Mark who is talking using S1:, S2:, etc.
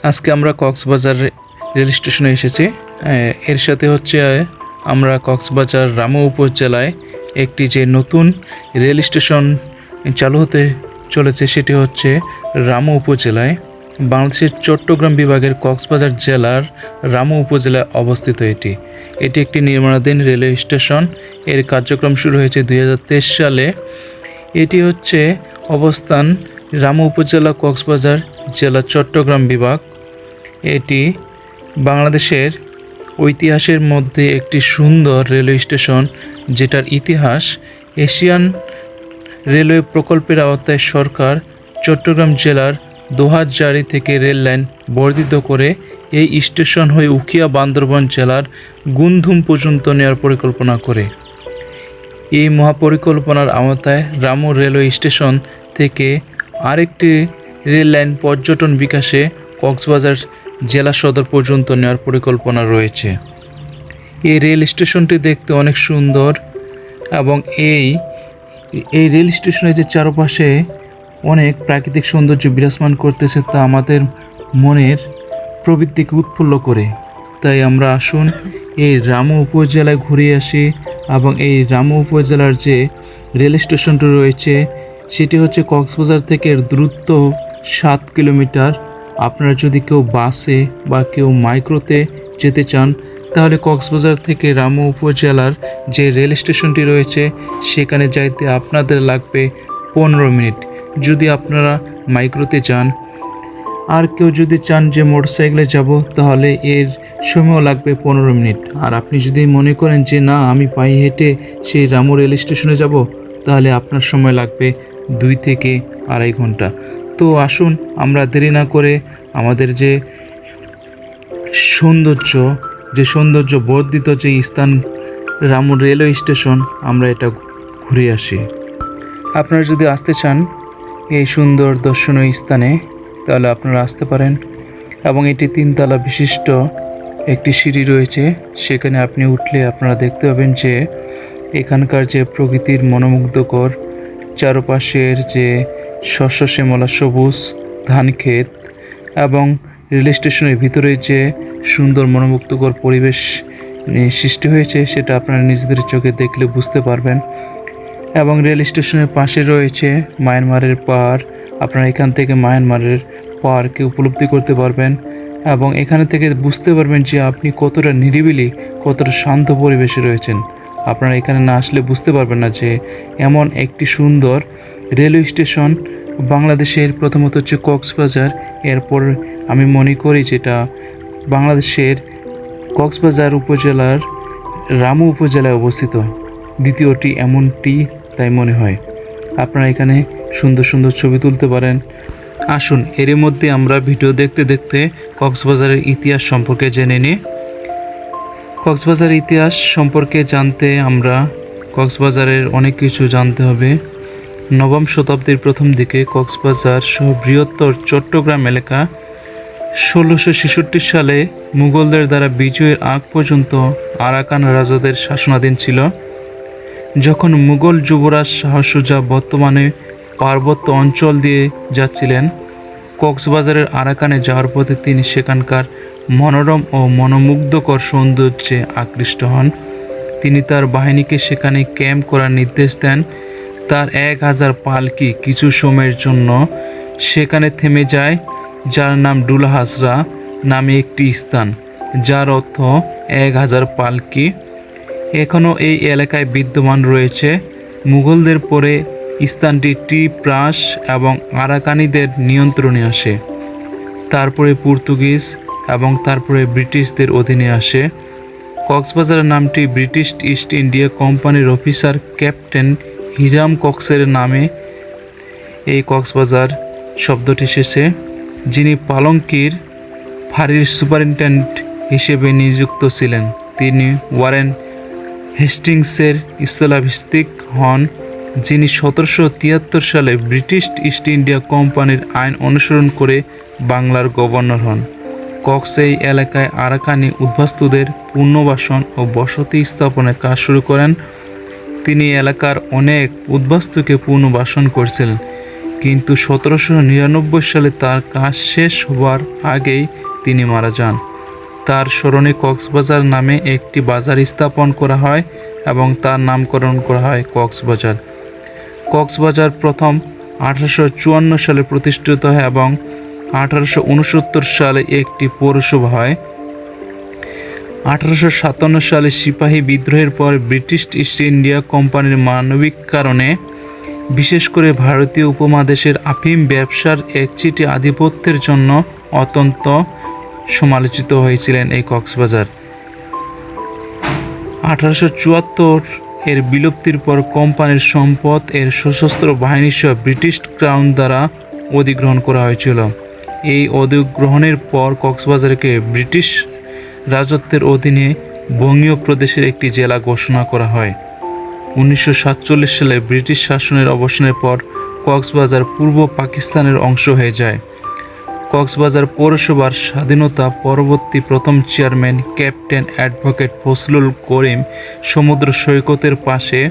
S1: আজকে আমরা কক্সবাজার রেল স্টেশনে এসেছি। এর সাথে হচ্ছে আমরা কক্সবাজার রামু উপজেলায় একটি যে নতুন রেল স্টেশন চালু হতে চলেছে সেটি হচ্ছে রামু উপজেলায়, বাংলাদেশের চট্টগ্রাম বিভাগের কক্সবাজার জেলার রামু উপজেলায় অবস্থিত। এটি একটি নির্মাণাধীন রেলওয়ে স্টেশন। এর কার্যক্রম শুরু হয়েছে 2023 সালে। এটি হচ্ছে অবস্থান রামু উপজেলা, কক্সবাজার জেলা, চট্টগ্রাম বিভাগ। এটি বাংলাদেশের ঐতিহাসের মধ্যে একটি সুন্দর রেলওয়ে স্টেশন, যেটার ইতিহাস এশিয়ান রেলওয়ে প্রকল্পের আওতায় সরকার চট্টগ্রাম জেলার দোহাজারী থেকে রেল লাইন বর্ধিত করে এই স্টেশন হয়ে উখিয়া বান্দরবান জেলার গুনধুম পর্যন্ত নেওয়ার পরিকল্পনা করে। এই মহাপরিকল্পনার আওতায় রামু রেলওয়ে স্টেশন থেকে আরেকটি রেল লাইন পর্যটন বিকাশে কক্সবাজার জেলা সদর পর্যন্ত নেওয়ার পরিকল্পনা রয়েছে। এই রেল স্টেশনটি দেখতে অনেক সুন্দর এবং এই রেল স্টেশনের যে চারপাশে অনেক প্রাকৃতিক সৌন্দর্য বিরাজমান করতেছে, তা আমাদের মনের প্রবৃত্তিকে উৎফুল্ল করে। তাই আমরা আসুন এই রামু উপজেলায় ঘুরে আসি এবং এই রামু উপজেলার যে রেল স্টেশনটি রয়েছে সেটি হচ্ছে কক্সবাজার থেকে দ্রুত 7 কিলোমিটার। আপনারা যদি কেউ বাসে বা কেউ মাইক্রোতে যেতে চান তাহলে কক্সবাজার থেকে রামু উপজেলার যে রেল স্টেশনটি রয়েছে সেখানে যাইতে আপনাদের লাগবে 15 মিনিট যদি আপনারা মাইক্রোতে যান। আর কেউ যদি চান যে মোটরসাইকেলে যাব তাহলে এর সময়ও লাগবে 15 মিনিট। আর আপনি যদি মনে করেন যে না, আমি পায়ে হেঁটে সেই রামু রেল স্টেশনে যাব, তাহলে আপনার সময় লাগবে 2 থেকে 2.5 ঘন্টা। তো আসুন আমরা দেরি না করে আমাদের যে সৌন্দর্য বর্ধিত যে স্থান রামু রেলওয়ে স্টেশন, আমরা এটা ঘুরে আসি। আপনারা যদি আসতে চান এই সুন্দর দর্শনীয় স্থানে তাহলে আপনারা আসতে পারেন। এবং এটি 3 তলা বিশিষ্ট একটি সিঁড়ি রয়েছে। সেখানে আপনি উঠলে আপনারা দেখতে পাবেন যে এখানকার যে প্রকৃতির মনোমুগ্ধকর চারপাশের যে শস্য শ্যামলা সবুজ ধান ক্ষেত এবং রেল স্টেশনের ভিতরে যে সুন্দর মনোমুগ্ধকর পরিবেশ সৃষ্টি হয়েছে সেটা আপনারা নিজেদের চোখে দেখলে বুঝতে পারবেন। এবং রেল স্টেশনের পাশে রয়েছে মায়ানমারের পাহাড়। আপনারা এখান থেকে মায়ানমারের পাহাড়কে উপলব্ধি করতে পারবেন এবং এখানে থেকে বুঝতে পারবেন যে আপনি কতটা নিরিবিলি, কতটা শান্ত পরিবেশে রয়েছেন। আপনারা এখানে না আসলে বুঝতে পারবেন না যে এমন একটি সুন্দর রেলওয়ে স্টেশন বাংলাদেশের প্রথমত হচ্ছে কক্সবাজার, এরপর আমি মনে করি যেটা বাংলাদেশের কক্সবাজার উপজেলার রামু উপজেলায় অবস্থিত, দ্বিতীয়টি এমনটি তাই মনে হয়। আপনারা এখানে সুন্দর সুন্দর ছবি তুলতে পারেন। আসুন এর মধ্যে আমরা ভিডিও দেখতে দেখতে কক্সবাজারের ইতিহাস সম্পর্কে জেনে নিই। কক্সবাজারের ইতিহাস সম্পর্কে জানতে আমরা কক্সবাজারের অনেক কিছু জানতে হবে। নবম শতাব্দীর প্রথম দিকে কক্সবাজার সহ বৃহত্তর চট্টগ্রাম এলাকা 1666 সালে মুঘলদের দ্বারা বিজয়ের আগ পর্যন্ত আরাকান রাজাদের শাসনাধীন ছিল। যখন মুঘল যুবরাজ শাহ সুজা বর্তমানে পার্বত্য অঞ্চল দিয়ে যাচ্ছিলেন কক্সবাজারের আরাকানে যাওয়ার পথে তিনি সেখানকার মনোরম ও মনোমুগ্ধকর সৌন্দর্যে আকৃষ্ট হন। তিনি তার বাহিনীকে সেখানে ক্যাম্প করার নির্দেশ দেন। তার 1000 পালকি কিছু সময়ের জন্য সেখানে থেমে যায়, যার নাম ডুলাহাসরা নামে একটি স্থান, যার অর্থ 1000 পালকি। এখনও এই এলাকায় বিদ্যমান রয়েছে। মুঘলদের পরে স্থানটি টিপ্রাস এবং আরাকানিদের নিয়ন্ত্রণে আসে, তারপরে পর্তুগিজ এবং তারপরে ব্রিটিশদের অধীনে আসে। কক্সবাজারের নামটি ব্রিটিশ ইস্ট ইন্ডিয়া কোম্পানির অফিসার ক্যাপ্টেন হিরাম কক্সের নামে এই কক্সবাজার শব্দটি এসেছে, যিনি পালঙ্কির ফাঁড়ির সুপারিনটেন্ডেন্ট হিসেবে নিযুক্ত ছিলেন। তিনি ওয়ারেন হেস্টিংসের স্থলাভিষিক্ত হন, যিনি 1773 সালে ব্রিটিশ ইস্ট ইন্ডিয়া কোম্পানির আইন অনুসরণ করে বাংলার গভর্নর হন। কক্স এই এলাকায় আরাকানি উদ্বাস্তুদের পুনর্বাসন ও বসতি স্থাপনের কাজ শুরু করেন। তিনি এলাকার অনেক উদ্বাস্তুকে পুনর্বাসন করেছিলেন। কিন্তু 1799 সালে তার কাজ শেষ হবার আগেই তিনি মারা যান। তার স্মরণে কক্সবাজার নামে একটি বাজার স্থাপন করা হয় এবং তার নামকরণ করা হয় কক্সবাজার। কক্সবাজার প্রথম 1854 সালে প্রতিষ্ঠিত হয় এবং 1869 সালে একটি পৌরসভা হয়। 1857 সালে সিপাহী বিদ্রোহের পর ব্রিটিশ ইস্ট ইন্ডিয়া কোম্পানির মানবিক কারণে, বিশেষ করে ভারতীয় উপমহাদেশের আফিম ব্যবসার একচিটি আধিপত্যের জন্য অত্যন্ত সমালোচিত হয়েছিলেন এই কক্সবাজার। 1874 এর বিলুপ্তির পর কোম্পানির সম্পদ এর সশস্ত্র বাহিনী সহ ব্রিটিশ ক্রাউন দ্বারা অধিগ্রহণ করা হয়েছিল। এই অধিগ্রহণের পর কক্সবাজারকে ব্রিটিশ রাজত্বের অধীনে বঙ্গীয় প্রদেশের একটি জেলা ঘোষণা করা হয়। 1947 সালে ব্রিটিশ শাসনের অবসানের পর কক্সবাজার পূর্ব পাকিস্তানের অংশ হয়ে যায়। কক্সবাজার পৌরসভার স্বাধীনতা পরবর্তী প্রথম chairman captain advocate Fazlul Karim সমুদ্র সৈকতের পাশে